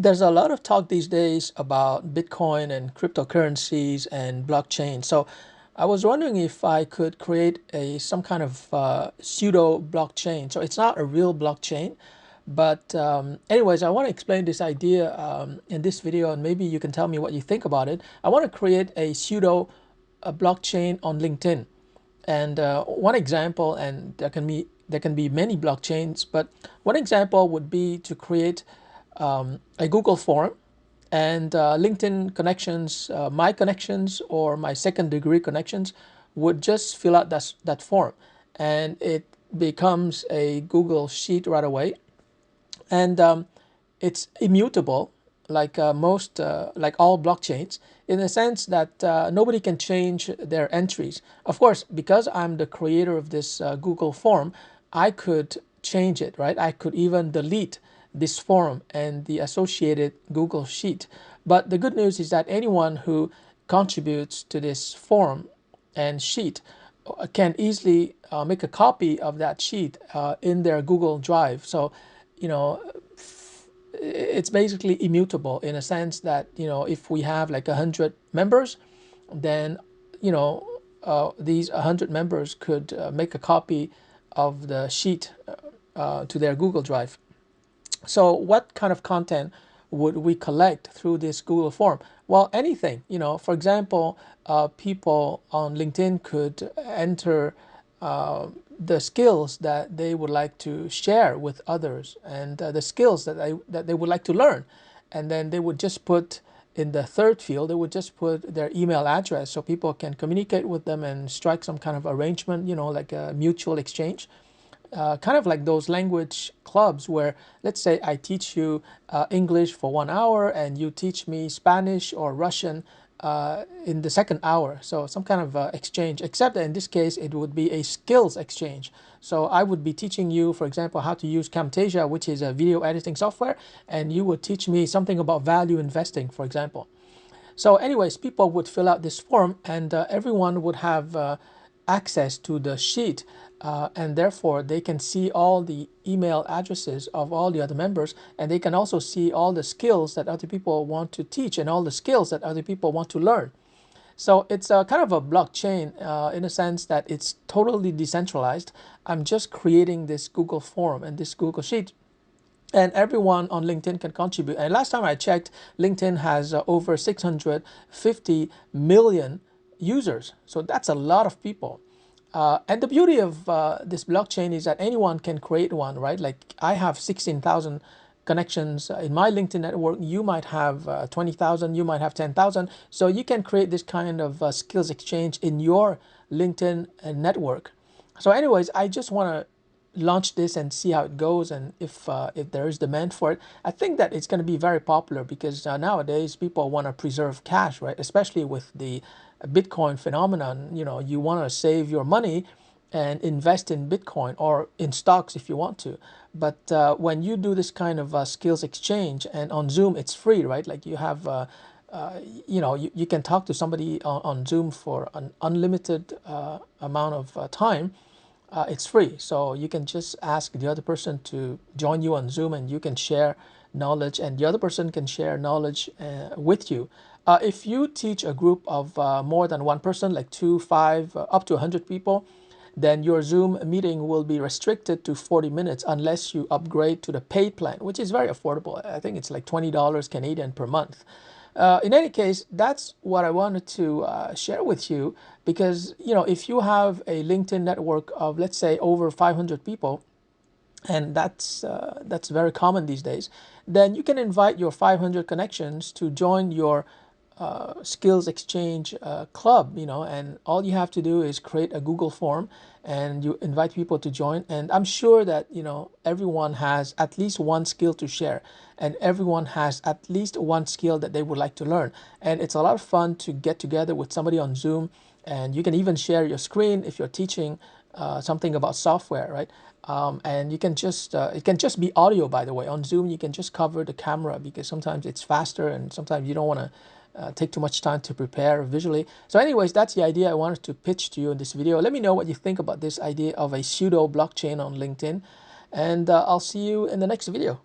There's a lot of talk these days about Bitcoin and cryptocurrencies and blockchain. So I was wondering if I could create a some kind of pseudo blockchain. So it's not a real blockchain, but anyways, I want to explain this idea in this video, and maybe you can tell me what you think about it. I want to create a pseudo blockchain on LinkedIn. And one example, and there can be many blockchains, but one example would be to create a Google form and LinkedIn connections, my connections or my second degree connections would just fill out that form, and it becomes a Google sheet right away. And it's immutable, like like all blockchains, in the sense that nobody can change their entries. Of course, because I'm the creator of this Google form, I could change it, right? I could even delete this form and the associated Google sheet. But the good news is that anyone who contributes to this form and sheet can easily make a copy of that sheet in their Google Drive. So, you know, it's basically immutable in a sense that, if we have like 100 members, then, these 100 members could make a copy of the sheet to their Google Drive. So what kind of content would we collect through this Google form? Well, anything, for example, people on LinkedIn could enter the skills that they would like to share with others, and the skills that they would like to learn. And then they would just put in the third field, they would just put their email address so people can communicate with them and strike some kind of arrangement, like a mutual exchange. Kind of like those language clubs where, let's say, I teach you English for 1 hour and you teach me Spanish or Russian in the second hour. So some kind of exchange, except that in this case, it would be a skills exchange. So I would be teaching you, for example, how to use Camtasia, which is a video editing software, and you would teach me something about value investing, for example. So anyways, people would fill out this form, and everyone would have access to the sheet, and therefore they can see all the email addresses of all the other members, and they can also see all the skills that other people want to teach and all the skills that other people want to learn. So it's a kind of a blockchain in a sense that it's totally decentralized. I'm just creating this Google form and this Google sheet, and everyone on LinkedIn can contribute. And last time I checked, LinkedIn has over 650 million users. So that's a lot of people. And the beauty of this blockchain is that anyone can create one, right? Like I have 16,000 connections in my LinkedIn network. You might have 20,000, you might have 10,000. So you can create this kind of skills exchange in your LinkedIn network. So anyways, I just want to launch this and see how it goes, and if there is demand for it. I think that it's going to be very popular because nowadays people want to preserve cash, right? Especially with the Bitcoin phenomenon. You want to save your money and invest in Bitcoin or in stocks if you want to. But when you do this kind of skills exchange, and on Zoom it's free, right? Like you have you can talk to somebody on Zoom for an unlimited amount of time. It's free, so you can just ask the other person to join you on Zoom, and you can share knowledge, and the other person can share knowledge with you. If you teach a group of more than one person, like 2, 5, up to 100 people, then your Zoom meeting will be restricted to 40 minutes unless you upgrade to the paid plan, which is very affordable. I think it's like $20 Canadian per month. In any case, that's what I wanted to share with you, because if you have a LinkedIn network of, let's say, over 500 people, and that's very common these days, then you can invite your 500 connections to join your skills exchange club, and all you have to do is create a Google form and you invite people to join. And I'm sure that, everyone has at least one skill to share, and everyone has at least one skill that they would like to learn. And it's a lot of fun to get together with somebody on Zoom, and you can even share your screen if you're teaching something about software, right? And you can just it can just be audio, by the way. On Zoom you can just cover the camera because sometimes it's faster and sometimes you don't want to take too much time to prepare visually. So anyways, that's the idea I wanted to pitch to you in this video. Let me know what you think about this idea of a pseudo blockchain on LinkedIn, and I'll see you in the next video.